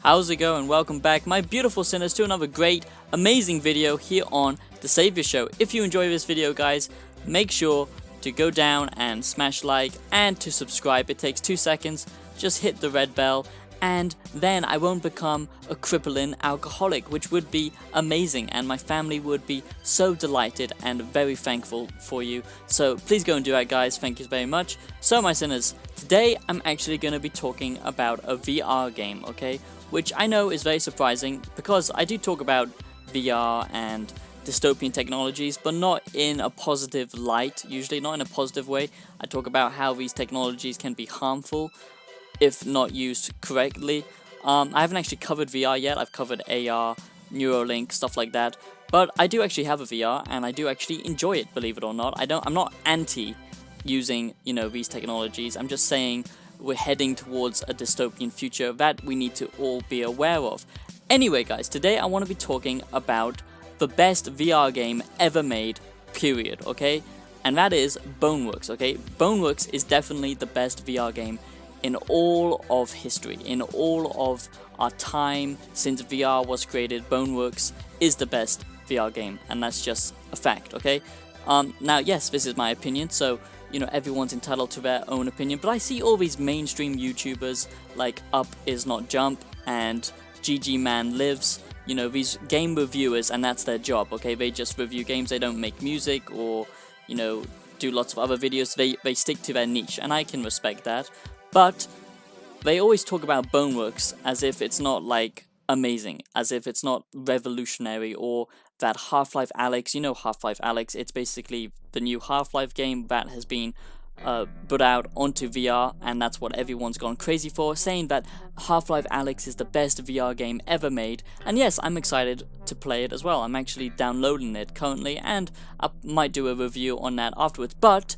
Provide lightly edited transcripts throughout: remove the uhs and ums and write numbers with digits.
How's it going? Welcome back, my beautiful sinners, to another great, amazing video here on The Savior Show. If you enjoy this video, guys, make sure to go down and smash like and to subscribe. It takes 2 seconds. Just hit the red bell, and then I won't become a crippling alcoholic, which would be amazing, and my family would be so delighted and very thankful for you. So please go and do that, guys. Thank you very much. So my sinners, today I'm actually going to be talking about a VR game, okay, which I know is very surprising because I do talk about VR and dystopian technologies, but not in a positive light, usually not in a positive way. I talk about how these technologies can be harmful if not used correctly. I haven't actually covered VR yet. I've covered AR, Neuralink, stuff like that. But I do actually have a VR, and I do actually enjoy it, believe it or not. I'm not anti using, these technologies. I'm just saying we're heading towards a dystopian future that we need to all be aware of. Anyway, guys, today I want to be talking about the best VR game ever made, period, okay? And that is Boneworks, okay? Boneworks is definitely the best VR game in all of history, in all of our time since VR was created. Boneworks is the best VR game, and that's just a fact, okay? Now, yes, this is my opinion, so, everyone's entitled to their own opinion, but I see all these mainstream YouTubers like Up Is Not Jump and GG Man Lives, these game reviewers, and that's their job, okay? They just review games. They don't make music or, do lots of other videos. They stick to their niche, and I can respect that. But they always talk about Boneworks as if it's not, like, amazing, as if it's not revolutionary, or that Half-Life Alyx, Half-Life Alyx, it's basically the new Half-Life game that has been put out onto VR, and that's what everyone's gone crazy for, saying that Half-Life Alyx is the best VR game ever made. And yes, I'm excited to play it as well. I'm actually downloading it currently, and I might do a review on that afterwards. But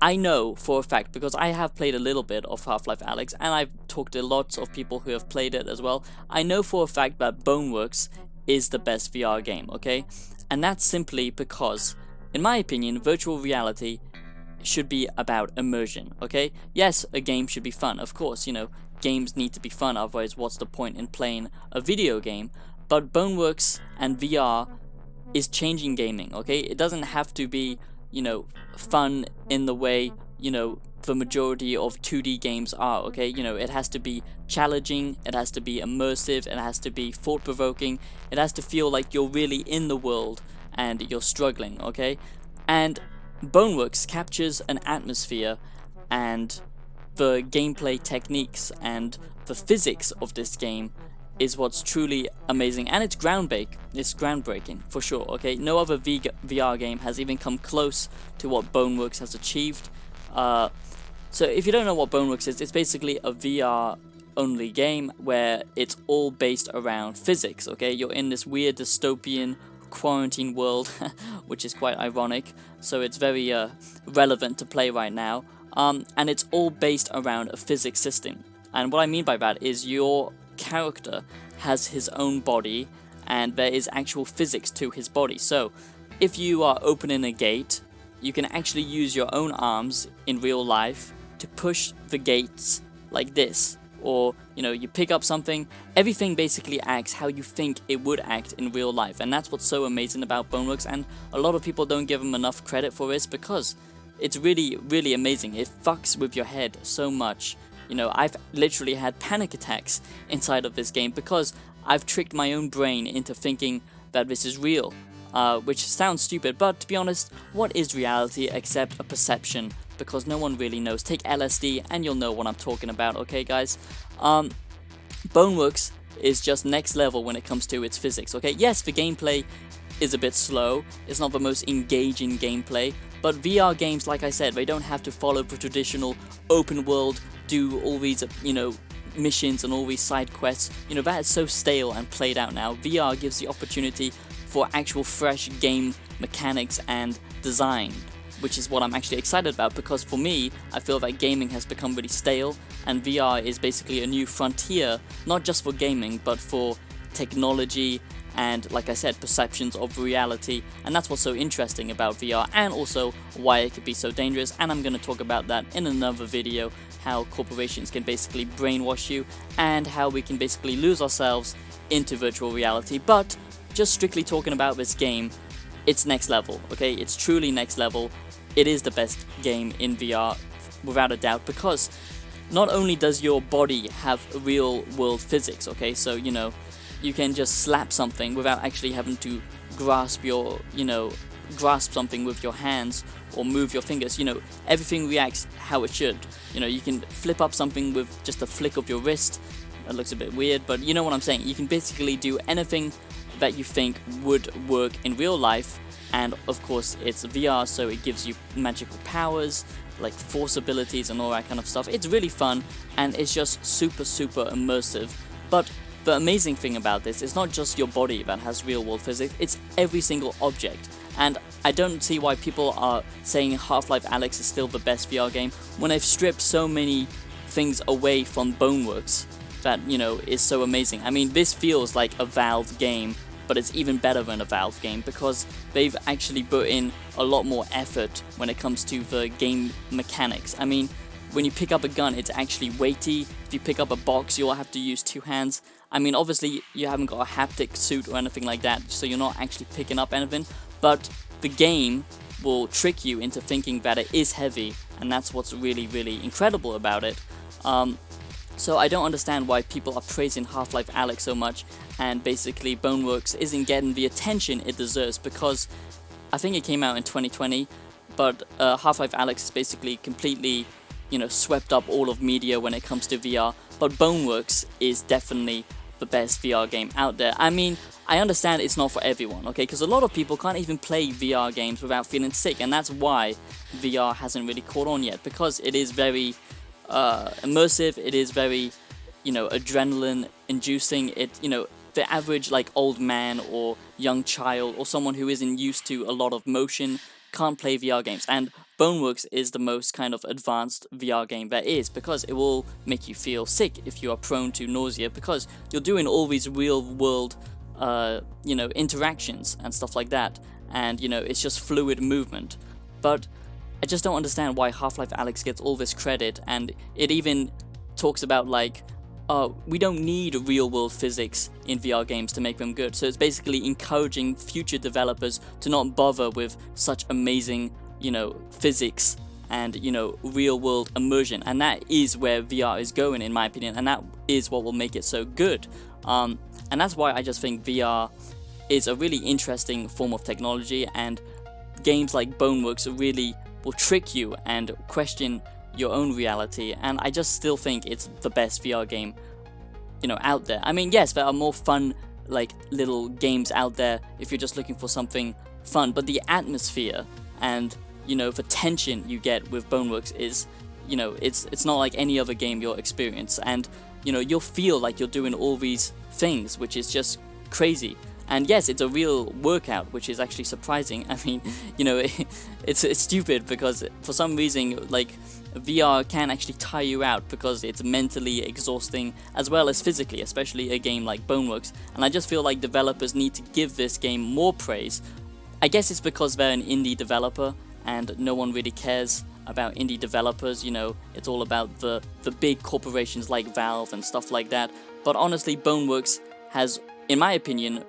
I know for a fact, because I have played a little bit of Half-Life Alyx, and I've talked to lots of people who have played it as well. I know for a fact that Boneworks is the best VR game, okay? And that's simply because, in my opinion, virtual reality should be about immersion, okay? Yes, a game should be fun, of course, games need to be fun, otherwise what's the point in playing a video game? But Boneworks and VR is changing gaming, okay? It doesn't have to be, fun in the way, the majority of 2D games are, okay? It has to be challenging, it has to be immersive, it has to be thought-provoking, it has to feel like you're really in the world and you're struggling, okay? And Boneworks captures an atmosphere, and the gameplay techniques and the physics of this game is what's truly amazing, and it's groundbreaking for sure, okay? No other VR game has even come close to what Boneworks has achieved. So if you don't know what Boneworks is, it's basically a VR only game where it's all based around physics, okay? You're in this weird dystopian quarantine world, which is quite ironic, so it's very relevant to play right now, and it's all based around a physics system. And what I mean by that is your character has his own body, and there is actual physics to his body. So if you are opening a gate, you can actually use your own arms in real life to push the gates like this, or you pick up something. Everything basically acts how you think it would act in real life, and that's what's so amazing about Boneworks. And a lot of people don't give them enough credit for this because it's really, really amazing. It fucks with your head so much. I've literally had panic attacks inside of this game because I've tricked my own brain into thinking that this is real, which sounds stupid, but to be honest, what is reality except a perception? Because no one really knows. Take LSD and you'll know what I'm talking about, okay, guys? Boneworks is just next level when it comes to its physics, okay? Yes, the gameplay is a bit slow, it's not the most engaging gameplay, but VR games, like I said, they don't have to follow the traditional open world, do all these, missions and all these side quests. That is so stale and played out now. VR gives the opportunity for actual fresh game mechanics and design, which is what I'm actually excited about, because for me, I feel that gaming has become really stale, and VR is basically a new frontier, not just for gaming, but for technology and, like I said, perceptions of reality. And that's what's so interesting about VR, and also why it could be so dangerous. And I'm going to talk about that in another video, how corporations can basically brainwash you and how we can basically lose ourselves into virtual reality. But just strictly talking about this game, it's next level, okay? It's truly next level. It is the best game in VR, without a doubt, because not only does your body have real world physics, okay? So, you know, you can just slap something without actually having to grasp your, grasp something with your hands or move your fingers. You know, everything reacts how it should. You know, you can flip up something with just a flick of your wrist. That looks a bit weird, but you know what I'm saying. You can basically do anything that you think would work in real life, and of course it's VR, so it gives you magical powers like force abilities and all that kind of stuff. It's really fun, and it's just super immersive. But the amazing thing about this is not just your body that has real world physics, it's every single object. And I don't see why people are saying Half-Life Alyx is still the best VR game when they've stripped so many things away from Boneworks that, you know, is so amazing. I mean, this feels like a Valve game, but it's even better than a Valve game because they've actually put in a lot more effort when it comes to the game mechanics. I mean, when you pick up a gun, it's actually weighty. If you pick up a box, you'll have to use two hands. I mean, obviously, you haven't got a haptic suit or anything like that, so you're not actually picking up anything, but the game will trick you into thinking that it is heavy, and that's what's really incredible about it. So I don't understand why people are praising Half-Life Alyx so much, and basically Boneworks isn't getting the attention it deserves, because I think it came out in 2020, but Half-Life Alyx is basically completely, you know, swept up all of media when it comes to VR, but Boneworks is definitely the best VR game out there. I mean, I understand it's not for everyone, okay, because a lot of people can't even play VR games without feeling sick, and that's why VR hasn't really caught on yet, because it is very immersive, it is very, you know, adrenaline inducing. It, you know, the average like old man or young child or someone who isn't used to a lot of motion can't play VR games, and Boneworks is the most kind of advanced VR game there is, because it will make you feel sick if you are prone to nausea, because you're doing all these real world you know, interactions and stuff like that, and you know, it's just fluid movement. But I just don't understand why Half-Life Alyx gets all this credit, and it even talks about like, we don't need real-world physics in VR games to make them good. So it's basically encouraging future developers to not bother with such amazing, you know, physics and, you know, real-world immersion. And that is where VR is going, in my opinion, and that is what will make it so good. And that's why I just think VR is a really interesting form of technology, and games like Boneworks really will trick you and question your own reality, and I just still think it's the best VR game, you know, out there. I mean, yes, there are more fun like little games out there if you're just looking for something fun, but the atmosphere and, you know, the tension you get with Boneworks is, you know, it's not like any other game you'll experience, and you know, you'll feel like you're doing all these things, which is just crazy. And yes, it's a real workout, which is actually surprising. I mean, you know, it's stupid because for some reason, like, VR can actually tire you out because it's mentally exhausting as well as physically, especially a game like Boneworks. And I just feel like developers need to give this game more praise. I guess it's because they're an indie developer and no one really cares about indie developers. You know, it's all about the big corporations like Valve and stuff like that. But honestly, Boneworks has, in my opinion,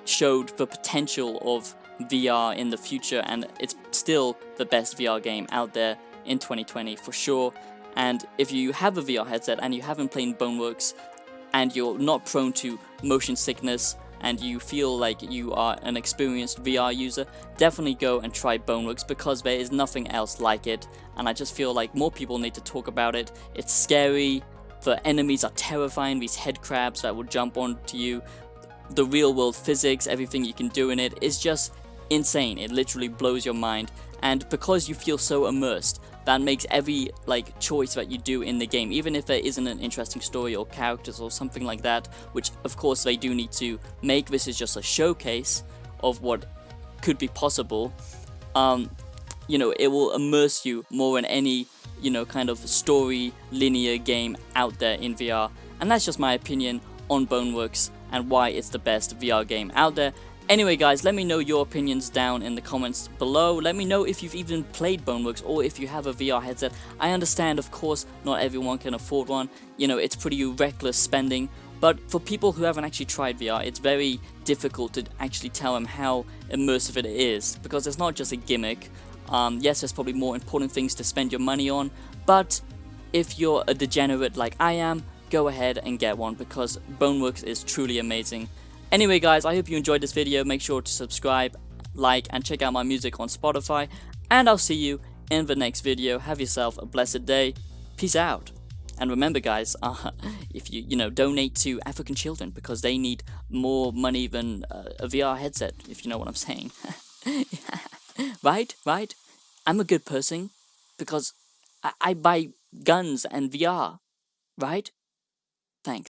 showed the potential of VR in the future, and it's still the best VR game out there in 2020 for sure. And if you have a VR headset and you haven't played Boneworks and you're not prone to motion sickness and you feel like you are an experienced VR user, definitely go and try Boneworks, because there is nothing else like it, and I just feel like more people need to talk about it. It's scary, the enemies are terrifying, these head crabs that will jump onto you. The real world physics, everything you can do in it is just insane. It literally blows your mind, and because you feel so immersed, that makes every like choice that you do in the game, even if there isn't an interesting story or characters or something like that, which of course they do need to make, this is just a showcase of what could be possible. You know, it will immerse you more than any, you know, kind of story linear game out there in VR. And that's just my opinion on Boneworks and why it's the best VR game out there. Anyway guys, let me know your opinions down in the comments below. Let me know if you've even played Boneworks or if you have a VR headset. I understand, of course, not everyone can afford one. You know, it's pretty reckless spending. But for people who haven't actually tried VR, it's very difficult to actually tell them how immersive it is. Because it's not just a gimmick. Yes, there's probably more important things to spend your money on. But if you're a degenerate like I am, go ahead and get one because Boneworks is truly amazing. Anyway guys, I hope you enjoyed this video. Make sure to subscribe, like, and check out my music on Spotify. And I'll see you in the next video. Have yourself a blessed day. Peace out. And remember guys, if you donate to African children because they need more money than a VR headset, if you know what I'm saying. Right? I'm a good person because I buy guns and VR. Right? Thanks.